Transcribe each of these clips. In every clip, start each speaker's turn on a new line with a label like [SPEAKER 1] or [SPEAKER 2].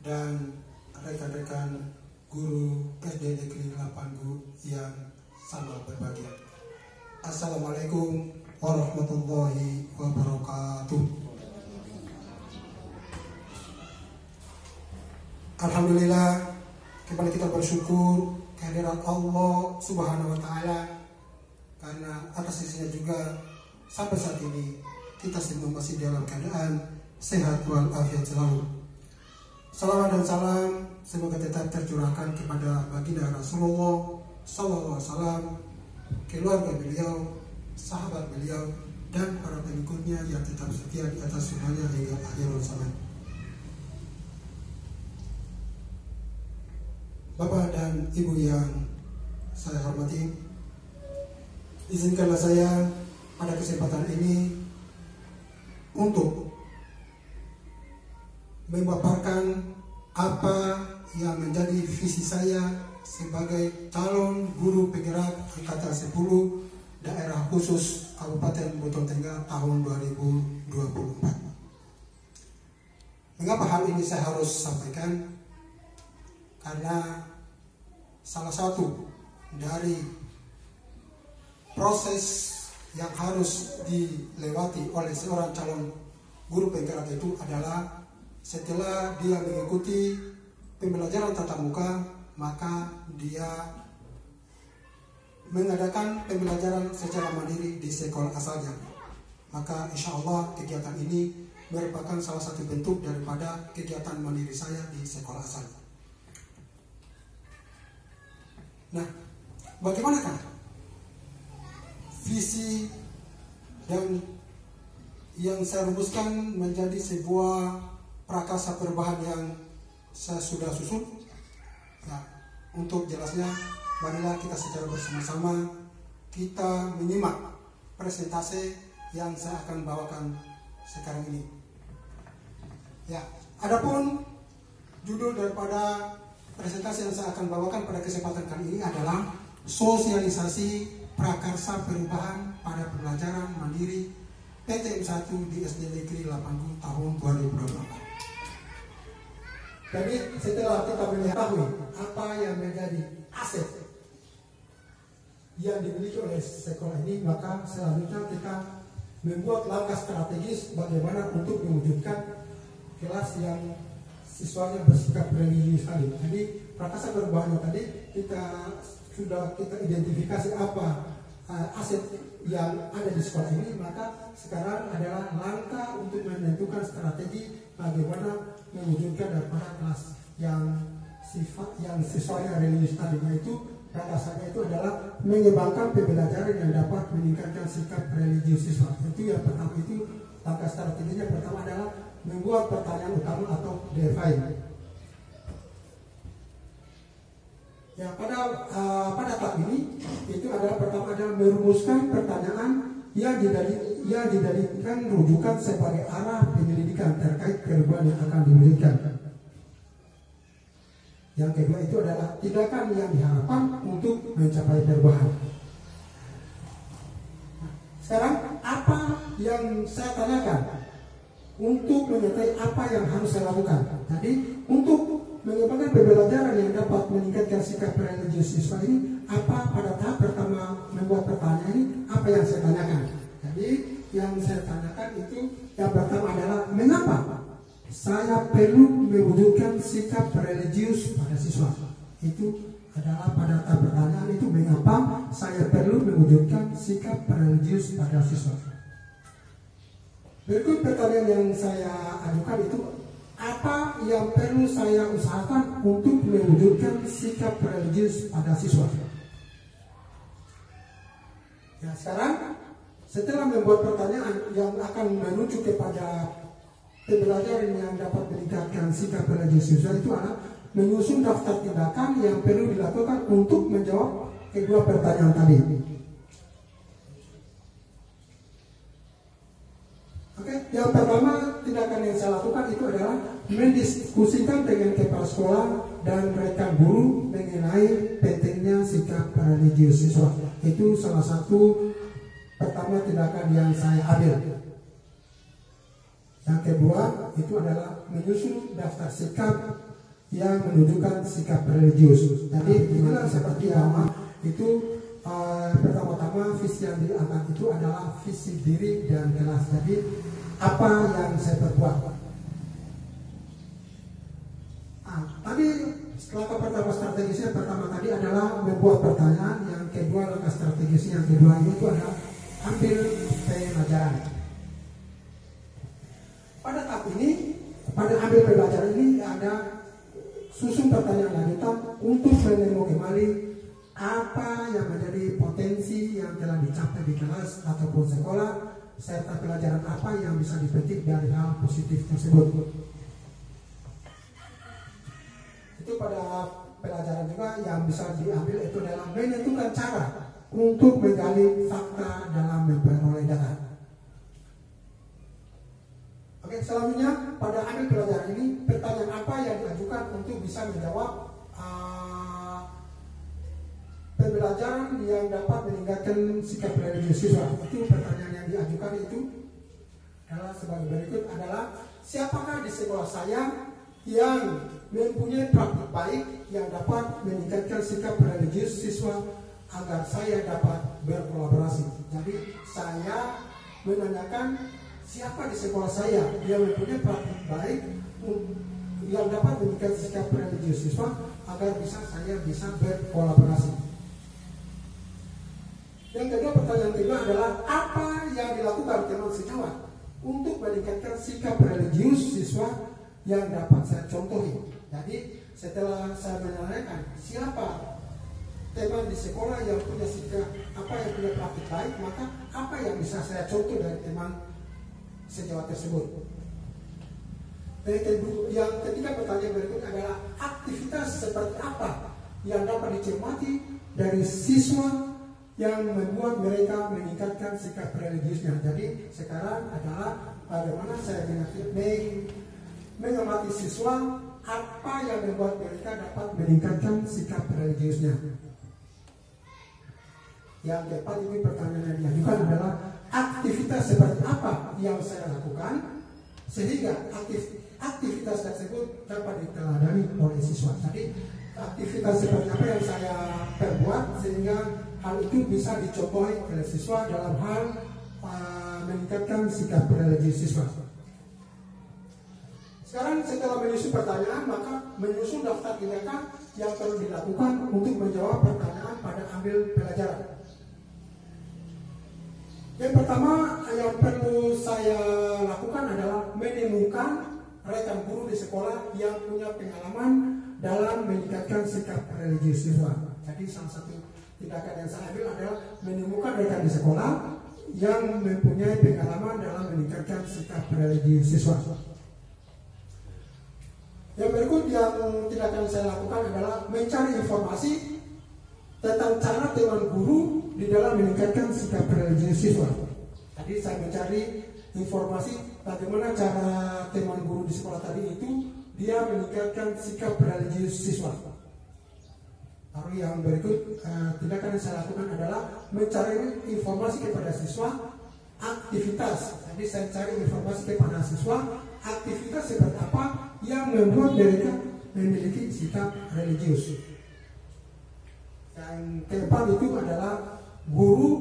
[SPEAKER 1] dan rekan-rekan guru SD Negeri Lapanggu yang sama berbahagia. Assalamualaikum warahmatullahi wabarakatuh. Alhamdulillah, kembali kita bersyukur kehadiran Allah Subhanahu wa Ta'ala, karena atas izinnya juga sampai saat ini kita semua masih dalam keadaan sehat walafiat selalu. Salawat dan salam semoga tetap tercurahkan kepada baginda Rasulullah Sallallahu Alaihi Wasallam, keluarga beliau, sahabat beliau, dan para pengikutnya yang tetap setia di atas sunnahnya hingga akhir zaman. Bapak dan Ibu yang saya hormati, izinkanlah saya pada kesempatan ini untuk memaparkan apa yang menjadi visi saya sebagai calon guru penggerak angkatan 10 daerah khusus Kabupaten Buton Tengah tahun 2024. Mengapa hal ini saya harus sampaikan? Karena salah satu dari proses yang harus dilewati oleh seorang calon guru penggerak itu adalah setelah dia mengikuti pembelajaran tatap muka, maka dia mengadakan pembelajaran secara mandiri di sekolah asalnya. Maka insya Allah kegiatan ini merupakan salah satu bentuk daripada kegiatan mandiri saya di sekolah asal. Nah, bagaimanakah visi dan yang saya rumuskan menjadi sebuah prakarsa perubahan yang saya sudah susun? Nah, untuk jelasnya, marilah kita secara bersama-sama kita menyimak presentasi yang saya akan bawakan sekarang ini. Ya, adapun judul daripada presentasi yang saya akan bawakan pada kesempatan kali ini adalah sosialisasi prakarsa perubahan pada pembelajaran mandiri PTM 1 di SD Negeri Lapanggu tahun 2024. Jadi setelah kita mengetahui apa yang menjadi aset yang dimiliki oleh sekolah ini, maka selanjutnya kita membuat langkah strategis bagaimana untuk mewujudkan kelas yang siswanya bersikap religius tadi. Jadi prakarsa perubahannya tadi kita identifikasi apa aset yang ada di sekolah ini, maka sekarang adalah langkah untuk menentukan strategi bagaimana mewujudkan daripada kelas yang siswanya religius tadi, yaitu prakarsanya itu adalah mengembangkan pembelajaran yang dapat meningkatkan sikap religius siswa. Itu yang pertama, itu langkah strateginya pertama adalah membuat pertanyaan utama atau define. Ya, pada tahap ini itu adalah pertama adalah merumuskan pertanyaan yang dijadikan rujukan sebagai arah penyelidikan terkait perubahan yang akan diwujudkan. Yang kedua itu adalah tindakan yang diharapkan untuk mencapai perubahan. Sekarang apa yang saya tanyakan untuk mengetahui apa yang harus saya lakukan? Jadi untuk mengembangkan pembelajaran yang dapat meningkatkan sikap religius siswa ini, apa pada tahap pertama membuat pertanyaan ini, apa yang saya tanyakan? Jadi yang saya tanyakan itu yang pertama adalah mengapa saya perlu mewujudkan sikap religius pada siswa. Itu adalah pada tahap pertanyaan itu, mengapa saya perlu mewujudkan sikap religius pada siswa. Berikut pertanyaan yang saya ajukan itu, apa yang perlu saya usahakan untuk mewujudkan sikap religius pada siswa? Ya, sekarang setelah membuat pertanyaan yang akan menuju kepada pembelajaran yang dapat meningkatkan sikap religius siswa, itu adalah menyusun daftar tindakan yang perlu dilakukan untuk menjawab kedua pertanyaan tadi. Oke, yang pertama tindakan yang saya lakukan itu adalah mendiskusikan dengan kepala sekolah dan rekan guru mengenai pentingnya sikap religius siswa. Itu salah satu pertama tindakan yang saya ambil. Yang kedua itu adalah menyusun daftar sikap yang menunjukkan sikap religius. Jadi inilah seperti nama itu. Pertama-tama visi yang diangkat itu adalah visi diri dan kelas. Jadi apa yang saya perbuat. Tadi langkah pertama strategisnya pertama tadi adalah membuat pertanyaan. Yang kedua langkah strategisnya yang kedua itu adalah ambil pelajaran. Pada tahap ini, pada ambil pelajaran ini ada susun pertanyaan lanjutan untuk menemu kembali apa yang menjadi potensi yang telah dicapai di kelas ataupun sekolah, serta pelajaran apa yang bisa dipetik dari hal positif tersebut. Itu pada pelajaran juga yang bisa diambil itu adalah menentukan cara untuk menggali fakta dalam memperoleh data. Oke, selanjutnya pada ambil pelajaran ini, pertanyaan apa yang diajukan untuk bisa menjawab pembelajaran yang dapat meningkatkan sikap religius siswa. Itu pertanyaan yang diajukan itu adalah sebagai berikut adalah, siapakah di sekolah saya yang mempunyai praktik baik yang dapat meningkatkan sikap religius siswa agar saya dapat berkolaborasi. Jadi saya menanyakan siapa di sekolah saya yang mempunyai praktik baik yang dapat meningkatkan sikap religius siswa agar saya bisa berkolaborasi. Yang kedua, pertanyaan kedua adalah apa yang dilakukan teman sejawat untuk meningkatkan sikap religius siswa yang dapat saya contohi. Jadi setelah saya menanyakan siapa teman di sekolah yang punya sikap yang punya praktik baik, maka apa yang bisa saya contoh dari teman sejawat tersebut. Yang ketiga, pertanyaan berikut adalah aktivitas seperti apa yang dapat dicermati dari siswa yang membuat mereka meningkatkan sikap religiusnya. Jadi sekarang adalah bagaimana saya mengamati siswa, apa yang membuat mereka dapat meningkatkan sikap religiusnya. Yang keempat, ini pertanyaan yang diajukan adalah aktivitas seperti apa yang saya lakukan sehingga aktivitas tersebut dapat diteladani oleh siswa. Jadi aktivitas seperti apa yang saya perbuat sehingga hal itu bisa dicontohi oleh siswa dalam hal meningkatkan sikap religius siswa. Sekarang setelah menyusun pertanyaan, maka menyusun daftar tindakan yang perlu dilakukan untuk menjawab pertanyaan pada ambil pelajaran. Yang pertama yang perlu saya lakukan adalah menemukan rekan guru di sekolah yang punya pengalaman dalam meningkatkan sikap religius siswa. Jadi salah satu tindakan yang saya ambil adalah menemukan rekan di sekolah yang mempunyai pengalaman dalam meningkatkan sikap religius siswa. Yang berikut yang tindakan saya lakukan adalah mencari informasi tentang cara teman guru di dalam meningkatkan sikap religius siswa. Tadi saya mencari informasi bagaimana cara teman guru di sekolah tadi itu dia meningkatkan sikap religius siswa. Lalu yang berikut tindakan yang saya lakukan adalah mencari informasi kepada siswa aktivitas. Jadi saya cari informasi kepada siswa aktivitas seperti apa yang membuat mereka memiliki sikap religius. Yang keempat itu adalah guru,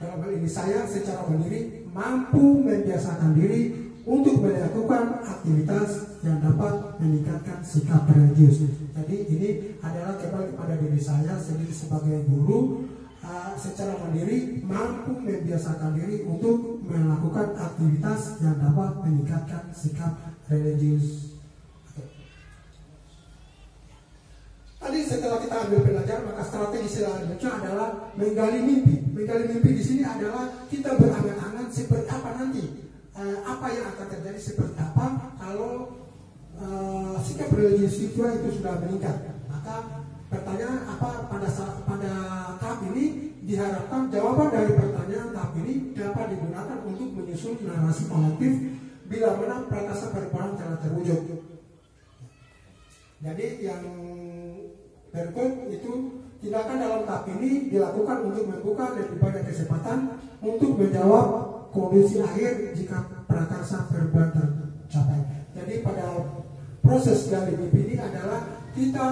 [SPEAKER 1] dalam hal ini saya secara mandiri mampu membiasakan diri untuk melakukan aktivitas yang dapat meningkatkan sikap religius. Jadi ini adalah kembali kepada diri saya sendiri sebagai guru, secara mandiri mampu membiasakan diri untuk melakukan aktivitas yang dapat meningkatkan sikap religius. Tadi setelah kita ambil pelajaran, maka strategi selanjutnya adalah menggali mimpi. Menggali mimpi di sini adalah kita berangan-angan seperti apa nanti, apa yang akan terjadi, seperti apa kalau sikap religius siswa itu sudah meningkat. Maka pertanyaan apa pada tahap ini diharapkan jawaban dari pertanyaan tahap ini dapat digunakan untuk menyusun narasi kolektif bila mana prakasa perubahan telah terwujud. Jadi yang berikut itu tindakan dalam tahap ini dilakukan untuk membuka lebih banyak kesempatan untuk menjawab kondisi akhir jika prakarsa perubahan tercapai. Jadi pada proses dari mimpi ini adalah kita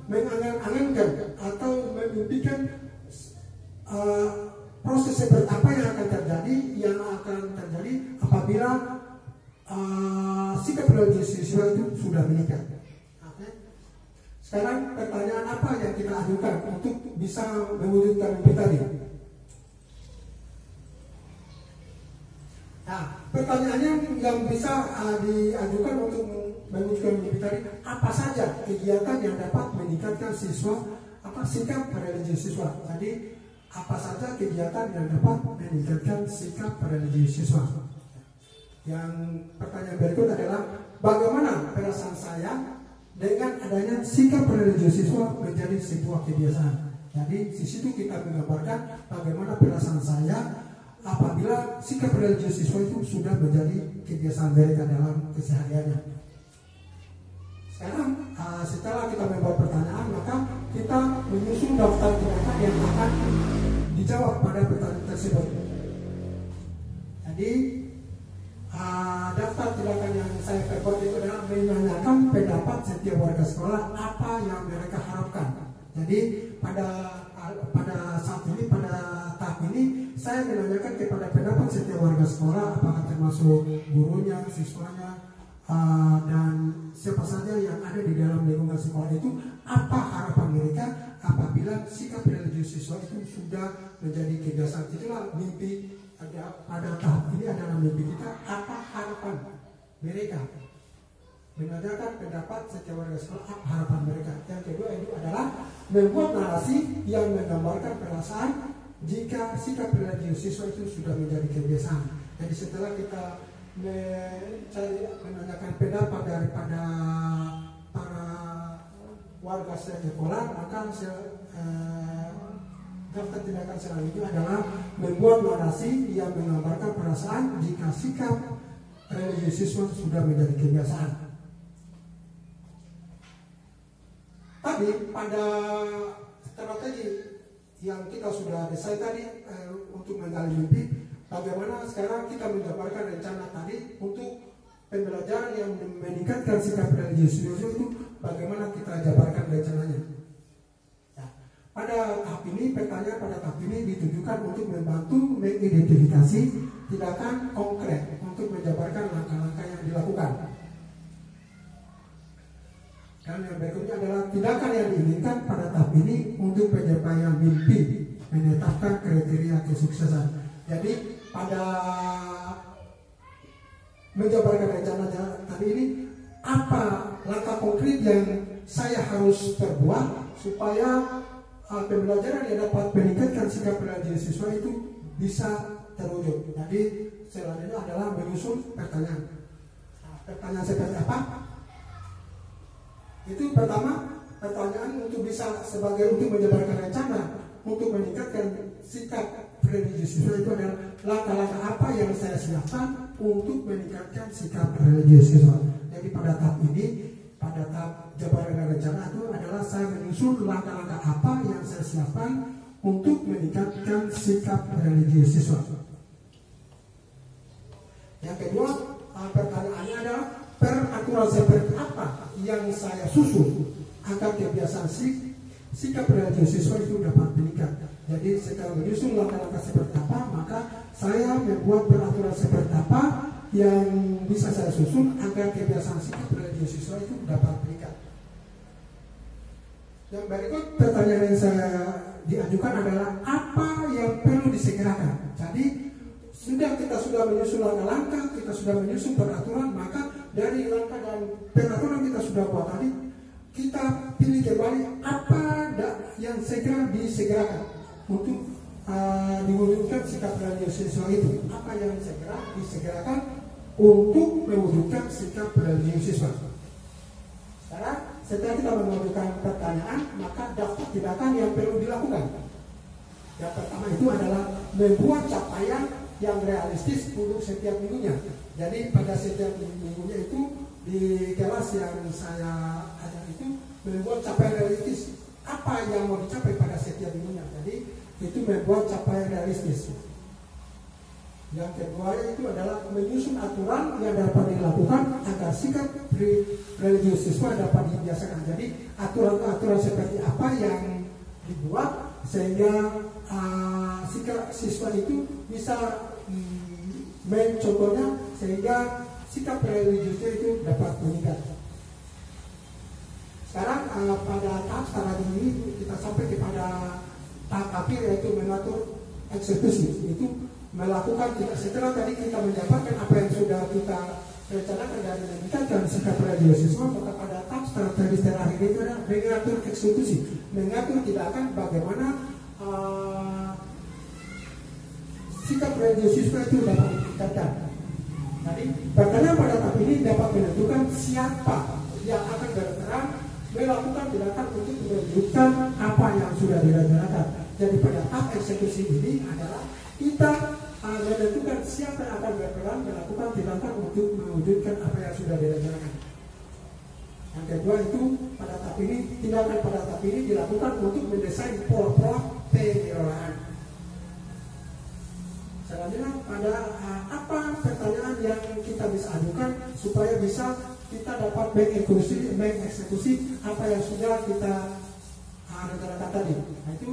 [SPEAKER 1] mengangan-angankan atau memimpikan proses seperti apa yang akan terjadi apabila sikap religius siswa itu sudah menikah. Sekarang pertanyaan apa yang kita ajukan untuk bisa mewujudkan mimpi tadi? Nah, pertanyaannya yang bisa diajukan untuk mewujudkan mimpi tadi, apa saja kegiatan yang dapat meningkatkan sikap religius siswa? Jadi apa saja kegiatan yang dapat meningkatkan sikap religius siswa? Yang pertanyaan berikut adalah bagaimana perasaan saya dengan adanya sikap religius siswa menjadi sebuah kebiasaan. Jadi di situ kita menggambarkan bagaimana perasaan saya apabila sikap religius siswa itu sudah menjadi kebiasaan mereka dalam kesehariannya. Sekarang setelah kita membuat pertanyaan, maka kita menyusun daftar tindakan yang akan dijawab pada pertanyaan tersebut. Jadi daftar tindakan yang saya perbuat itu adalah menanyakan pendapat setiap warga sekolah apa yang mereka harapkan. Jadi pada saat ini, pada tahap ini, saya menanyakan kepada pendapat setiap warga sekolah, apakah termasuk gurunya, siswanya, dan siapa saja yang ada di dalam lingkungan sekolah itu, apa harapan mereka apabila sikap religius siswa itu sudah menjadi kebiasaan. Itulah mimpi pada tahap ini adalah mimpi kita, apa harapan mereka. Menanyakan pendapat setiap warga sekolah, apa harapan mereka. Yang kedua itu adalah membuat narasi yang menggambarkan perasaan jika sikap religius siswa itu sudah menjadi kebiasaan. Jadi setelah kita menanyakan pendapat daripada para warga sekolah, maka daftar tindakan selanjutnya adalah membuat narasi yang menggambarkan perasaan jika sikap religius siswa sudah menjadi kebiasaan. Tadi pada strategi yang kita sudah desain tadi untuk menggali mimpi, bagaimana sekarang kita menggambarkan rencana tadi untuk pembelajaran yang meningkatkan sikap religius siswa itu, bagaimana kita jabarkan rencananya. Pada tahap ini, pertanyaan pada tahap ini ditujukan untuk membantu mengidentifikasi tindakan konkret untuk menjabarkan langkah-langkah yang dilakukan. Dan yang berikutnya adalah tindakan yang diinginkan pada tahap ini untuk pencapaian mimpi, menetapkan kriteria kesuksesan. Jadi pada menjabarkan rencana tadi ini, apa langkah konkret yang saya harus perbuat supaya pembelajaran yang dapat meningkatkan sikap religius siswa itu bisa terwujud. Jadi selanjutnya adalah menyusun pertanyaan. Pertanyaan seperti apa? Itu pertama, pertanyaan untuk bisa sebagai untuk menjabarkan rencana untuk meningkatkan sikap religius siswa itu adalah langkah-langkah apa yang saya siapkan untuk meningkatkan sikap religius siswa. Jadi pada tahap ini, pada tahap jabaran rencana itu adalah saya menyusun langkah-langkah apa yang saya siapkan untuk meningkatkan sikap religius siswa. Yang kedua, pertanyaannya adalah peraturan seperti apa yang saya susun agar kebiasaan sikap religius siswa itu dapat meningkat. Jadi setelah menyusun langkah-langkah seperti apa, maka saya membuat peraturan seperti apa yang bisa saya susun agar kebiasaan sikap religius siswa itu dapat meningkat. Yang berikut pertanyaan yang saya diajukan adalah apa yang perlu disegerakan. Jadi kita sudah menyusun langkah-langkah, kita sudah menyusun peraturan, maka dari langkah dan peraturan kita sudah buat tadi, kita pilih kembali apa yang segera disegerakan untuk diwujudkan sikap religius siswa itu. Apa yang segera disegerakan untuk mewujudkan sikap religius siswa. Sekarang setelah kita mengajukan pertanyaan, maka daftar tindakan yang perlu dilakukan. Yang pertama itu adalah membuat capaian yang realistis untuk setiap minggunya. Jadi pada setiap minggunya itu di kelas yang saya ajar itu membuat capaian realistis. Apa yang mau dicapai pada setiap minggunya. Jadi itu membuat capaian realistis. Yang kedua itu adalah menyusun aturan yang dapat dilakukan agar sikap religius siswa dapat dibiasakan. Jadi aturan-aturan seperti apa yang dibuat sehingga sikap siswa itu bisa mencontohnya sehingga sikap religiusnya itu dapat meningkat. Sekarang pada tahap strategi ini kita sampai kepada tahap akhir, yaitu mengatur eksekusi. Itu melakukan setelah tadi kita menjabarkan apa yang sudah kita rencanakan dan meningkatkan sikap religius siswa, maka pada tahap strategi terakhir itu adalah mengatur eksekusi, mengatur tindakan bagaimana sikap religius siswa itu dapat ditingkatkan. Jadi pertanyaan pada tahap ini dapat menentukan siapa yang akan berperan melakukan tindakan untuk menunjukkan apa yang sudah direncanakan. Jadi pada tahap eksekusi ini adalah kita menentukan siapa yang akan berperan melakukan tindakan untuk mewujudkan apa yang sudah direncanakan. Yang kedua itu pada tahap ini, tindakan pada tahap ini dilakukan untuk mendesain pola-pola pengelolaan. Selanjutnya pada apa pertanyaan yang kita bisa ajukan supaya bisa kita dapat mengeksekusi apa yang sudah kita rencanakan tadi. Nah, itu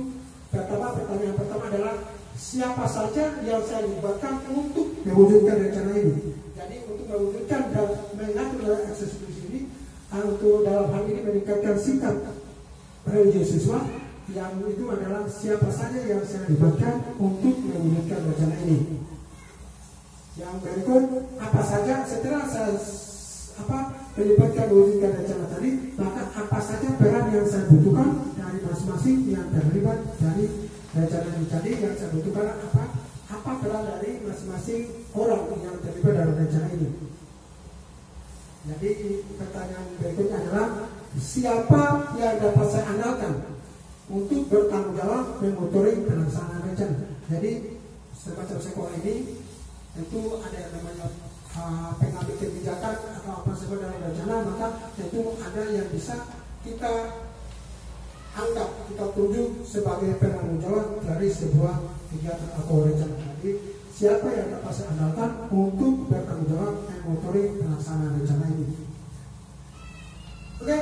[SPEAKER 1] pertanyaan pertama adalah siapa saja yang saya libatkan untuk mewujudkan rencana ini. Jadi untuk mewujudkan dan mengatur eksekusi ini, untuk dalam hal ini meningkatkan sikap religius siswa, yang itu adalah siapa saja yang saya libatkan untuk mewujudkan rencana ini. Yang berikut, apa saja setelah saya melibatkan mewujudkan rencana tadi, maka apa saja peran yang saya butuhkan dari masing-masing yang terlibat dari rencana ini tadi. Yang saya butuhkan apa peran dari masing-masing orang yang terlibat dalam rencana ini. Jadi pertanyaan berikutnya adalah siapa yang dapat saya andalkan untuk bertanggung jawab memotori pelaksanaan rencana. Jadi semacam sekolah ini tentu ada yang namanya pengambil kebijakan atau apa saja dalam rencana, maka tentu ada yang bisa kita anggap, kita tunjuk sebagai penanggung jawab dari sebuah kegiatan atau rencana. Jadi siapa yang dapat saya andalkan untuk bertanggung jawab memotori pelaksanaan rencana ini. Oke,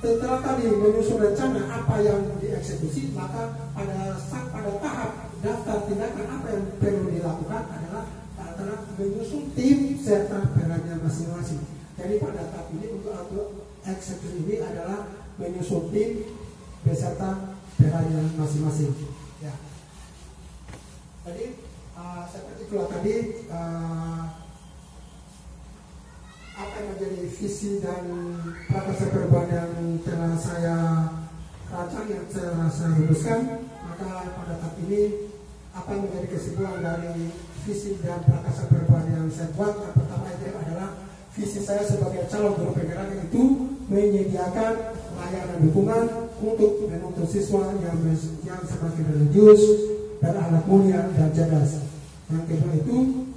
[SPEAKER 1] setelah tadi menyusun rencana apa yang dieksekusi, maka pada tahap daftar tindakan apa yang perlu dilakukan adalah menyusun tim serta perannya masing-masing. Jadi pada tahap ini untuk eksekusi ini adalah menyusun tim beserta perannya masing-masing. Ya. Jadi seperti itulah tadi apa yang menjadi visi dan prakarsa perubahan yang telah saya rancang, yang saya rumuskan. Maka pada tahap ini apa yang menjadi kesimpulan dari visi dan prakarsa perubahan yang saya buat? Yang pertama itu adalah visi saya sebagai calon guru penggerak itu menyediakan layanan dukungan untuk menuntut siswa yang semakin religius dan anak mulia dan cerdas. Yang kedua itu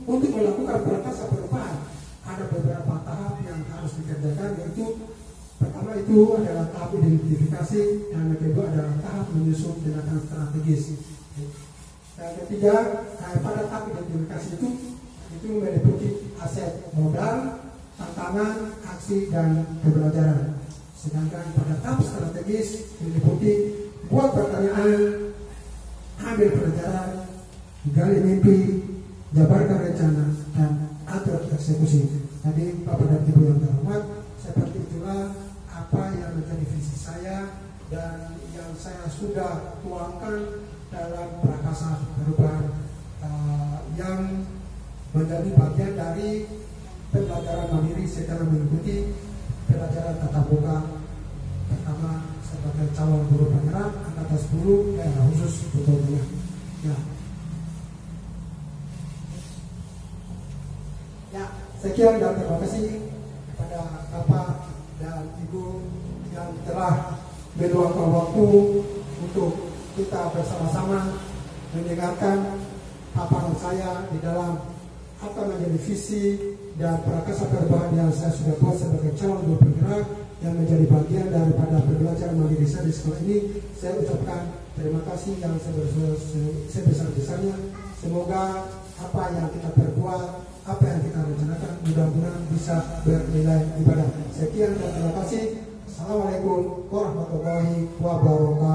[SPEAKER 1] untuk melakukan prakarsa perubahan ada beberapa tahap yang harus dikerjakan, yaitu pertama itu adalah tahap identifikasi, dan yang kedua adalah tahap menyusun tindakan strategis. Yang ketiga, pada tahap identifikasi itu meliputi aset modal, tantangan, aksi, dan pembelajaran. Sedangkan pada tahap strategis meliputi buat pertanyaan, ambil pelajaran, gali mimpi, jabarkan rencana, dan atur eksekusi. Jadi Bapak dan Ibu yang terhormat, seperti itulah apa yang menjadi visi saya dan yang saya sudah tuangkan dalam prakarsa perubahan yang menjadi bagian dari pembelajaran mandiri secara mengikuti pelajaran tatap muka pertama sebagai calon guru penggerak angkatan 10 daerah khusus Buton Tengah. Ya, sekian dan terima kasih kepada Bapak dan Ibu yang telah meluangkan waktu untuk kita bersama-sama mendengarkan paparan saya di dalam apa menjadi visi dan prakarsa perubahan yang saya sudah buat sebagai calon guru penggerak yang menjadi bagian daripada pembelajaran mandiri saya di sekolah ini. Saya ucapkan terima kasih yang sebesar-besarnya. Semoga apa yang kita perbuat, apa yang kita rencanakan mudah-mudahan bisa bernilai ibadah. Sekian dan terima kasih. Assalamualaikum warahmatullahi wabarakatuh.